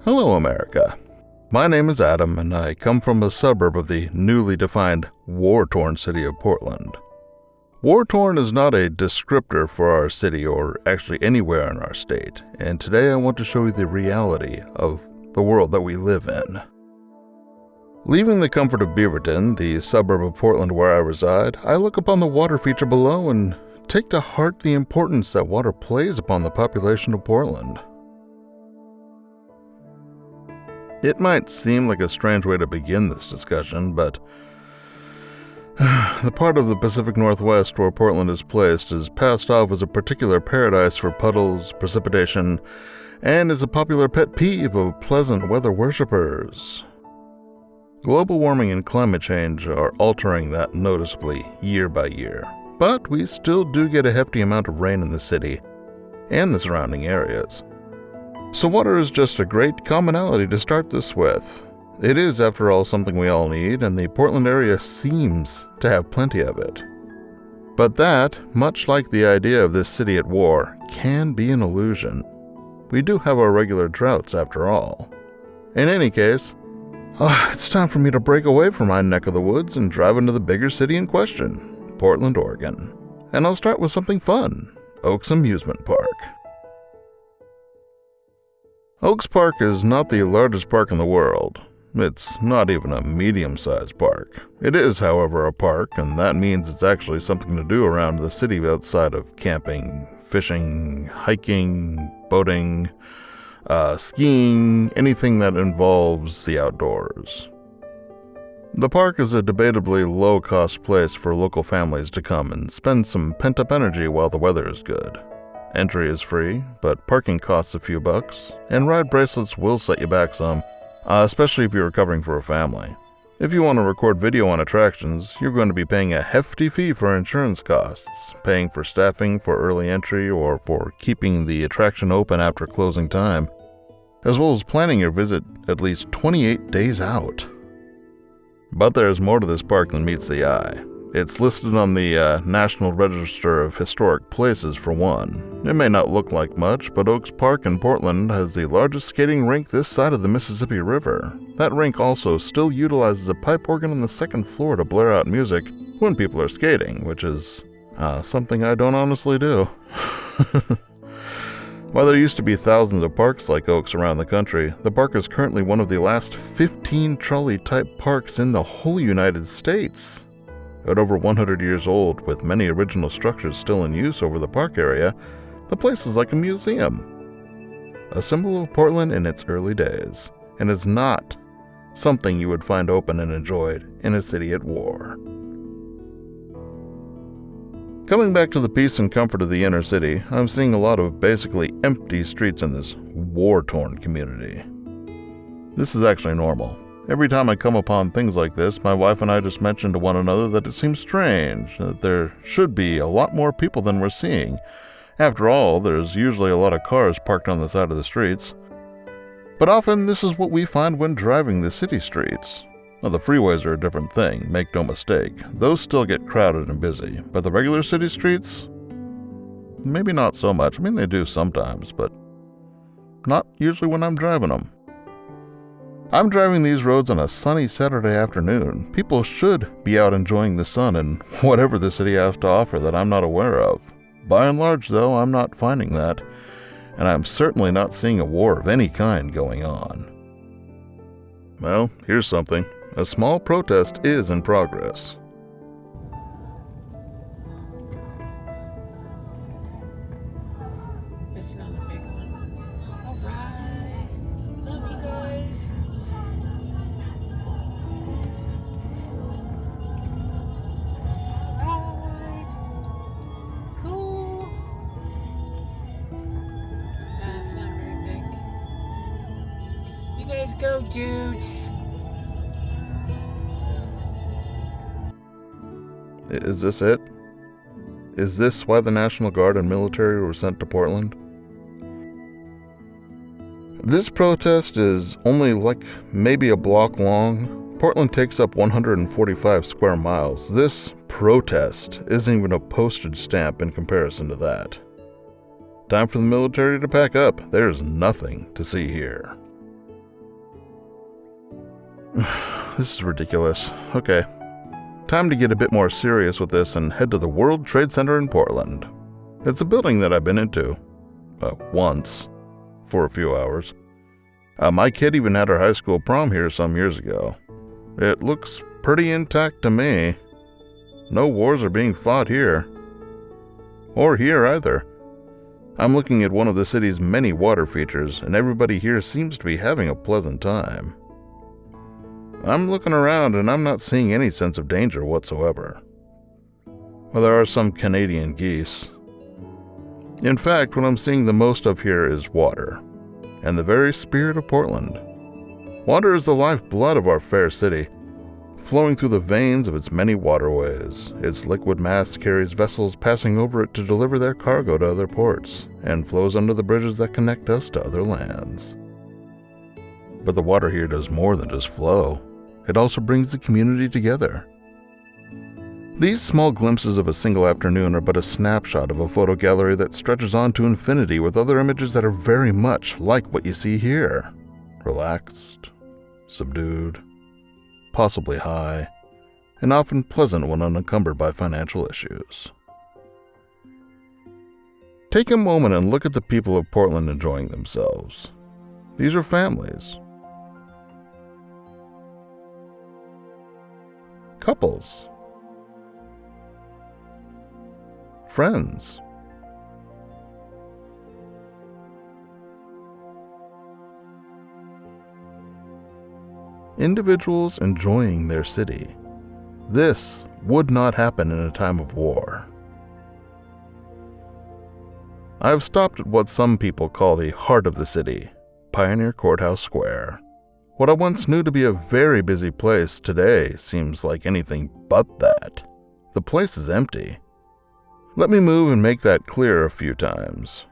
Hello, America. My name is Adam, and I come from a suburb of the newly defined war-torn city of Portland. War-torn is not a descriptor for our city or actually anywhere in our state, and today I want to show you the reality of the world that we live in. Leaving the comfort of Beaverton, the suburb of Portland where I reside, I look upon the water feature below and take to heart the importance that water plays upon the population of Portland. It might seem like a strange way to begin this discussion, but the part of the Pacific Northwest where Portland is placed is passed off as a particular paradise for puddles, precipitation, and is a popular pet peeve of pleasant weather worshippers. Global warming and climate change are altering that noticeably year by year, but we still do get a hefty amount of rain in the city and the surrounding areas. So water is just a great commonality to start this with. It is, after all, something we all need, and the Portland area seems to have plenty of it. But that, much like the idea of this city at war, can be an illusion. We do have our regular droughts, after all. In any case, it's time for me to break away from my neck of the woods and drive into the bigger city in question, Portland, Oregon. And I'll start with something fun, Oaks Amusement Park. Oaks Park is not the largest park in the world. It's not even a medium-sized park. It is, however, a park, and that means it's actually something to do around the city outside of camping, fishing, hiking, boating, skiing, anything that involves the outdoors. The park is a debatably low-cost place for local families to come and spend some pent-up energy while the weather is good. Entry is free, but parking costs a few bucks, and ride bracelets will set you back some, especially if you're recovering for a family. If you want to record video on attractions, you're going to be paying a hefty fee for insurance costs, paying for staffing for early entry or for keeping the attraction open after closing time, as well as planning your visit at least 28 days out. But there's more to this park than meets the eye. It's listed on the National Register of Historic Places for one. It may not look like much, but Oaks Park in Portland has the largest skating rink this side of the Mississippi River. That rink also still utilizes a pipe organ on the second floor to blare out music when people are skating, which is something I don't honestly do. While there used to be thousands of parks like Oaks around the country, the park is currently one of the last 15 trolley-type parks in the whole United States. At over 100 years old, with many original structures still in use over the park area, the place is like a museum. A symbol of Portland in its early days, and is not something you would find open and enjoyed in a city at war. Coming back to the peace and comfort of the inner city, I'm seeing a lot of basically empty streets in this war-torn community. This is actually normal. Every time I come upon things like this, my wife and I just mention to one another that it seems strange, that there should be a lot more people than we're seeing. After all, there's usually a lot of cars parked on the side of the streets. But often this is what we find when driving the city streets. Now, the freeways are a different thing, make no mistake. Those still get crowded and busy, but the regular city streets? Maybe not so much. I mean, they do sometimes, but not usually when I'm driving them. I'm driving these roads on a sunny Saturday afternoon. People should be out enjoying the sun and whatever the city has to offer that I'm not aware of. By and large, though, I'm not finding that, and I'm certainly not seeing a war of any kind going on. Well, here's something. A small protest is in progress. It's not a big one. All right. Love you guys. All right. Cool. It's not very big. You guys go, dudes. Is this it? Is this why the National Guard and military were sent to Portland? This protest is only like maybe a block long. Portland takes up 145 square miles. This protest isn't even a postage stamp in comparison to that. Time for the military to pack up. There's nothing to see here. This is ridiculous. Okay. Time to get a bit more serious with this and head to the World Trade Center in Portland. It's a building that I've been into. Once. For a few hours. My kid even had her high school prom here some years ago. It looks pretty intact to me. No wars are being fought here. Or here either. I'm looking at one of the city's many water features, and everybody here seems to be having a pleasant time. I'm looking around and I'm not seeing any sense of danger whatsoever. Well, there are some Canadian geese. In fact, what I'm seeing the most of here is water, and the very spirit of Portland. Water is the lifeblood of our fair city, flowing through the veins of its many waterways. Its liquid mass carries vessels passing over it to deliver their cargo to other ports, and flows under the bridges that connect us to other lands. But the water here does more than just flow. It also brings the community together. These small glimpses of a single afternoon are but a snapshot of a photo gallery that stretches on to infinity with other images that are very much like what you see here. Relaxed, subdued, possibly high, and often pleasant when unencumbered by financial issues. Take a moment and look at the people of Portland enjoying themselves. These are families. Couples. Friends. Individuals enjoying their city. This would not happen in a time of war. I have stopped at what some people call the heart of the city, Pioneer Courthouse Square. What I once knew to be a very busy place today seems like anything but that. The place is empty. Let me move and make that clear a few times.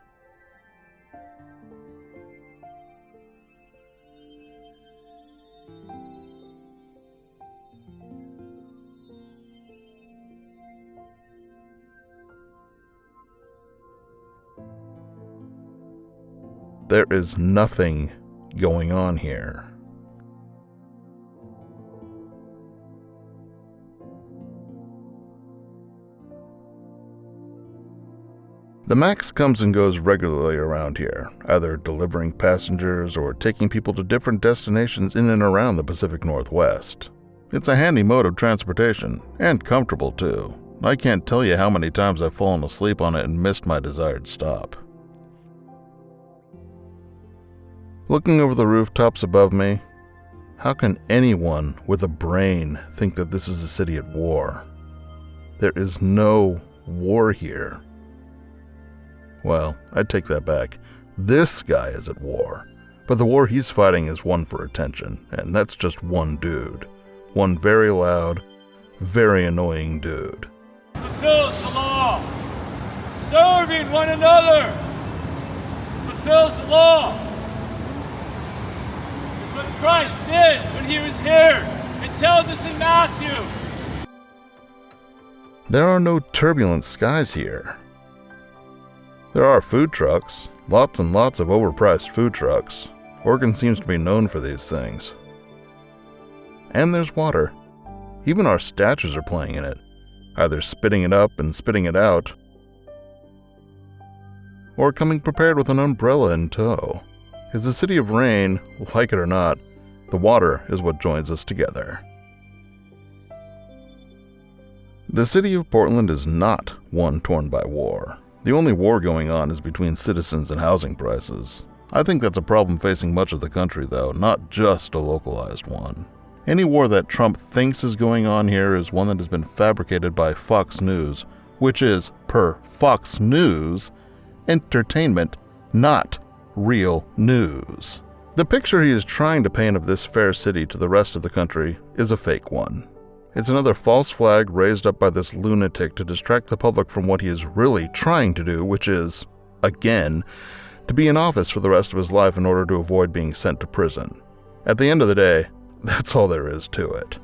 There is nothing going on here. The Max comes and goes regularly around here, either delivering passengers or taking people to different destinations in and around the Pacific Northwest. It's a handy mode of transportation, and comfortable too. I can't tell you how many times I've fallen asleep on it and missed my desired stop. Looking over the rooftops above me, how can anyone with a brain think that this is a city at war? There is no war here. Well, I take that back. This guy is at war, but the war he's fighting is one for attention, and that's just one dude. One very loud, very annoying dude. Fulfills the law, serving one another, fulfills the law. It's what Christ did when he was here. It tells us in Matthew. There are no turbulent skies here. There are food trucks, lots and lots of overpriced food trucks. Oregon seems to be known for these things. And there's water. Even our statues are playing in it, either spitting it up and spitting it out, or coming prepared with an umbrella in tow. As a city of rain, like it or not, the water is what joins us together. The city of Portland is not one torn by war. The only war going on is between citizens and housing prices. I think that's a problem facing much of the country, though, not just a localized one. Any war that Trump thinks is going on here is one that has been fabricated by Fox News, which is, per Fox News, entertainment, not real news. The picture he is trying to paint of this fair city to the rest of the country is a fake one. It's another false flag raised up by this lunatic to distract the public from what he is really trying to do, which is, again, to be in office for the rest of his life in order to avoid being sent to prison. At the end of the day, that's all there is to it.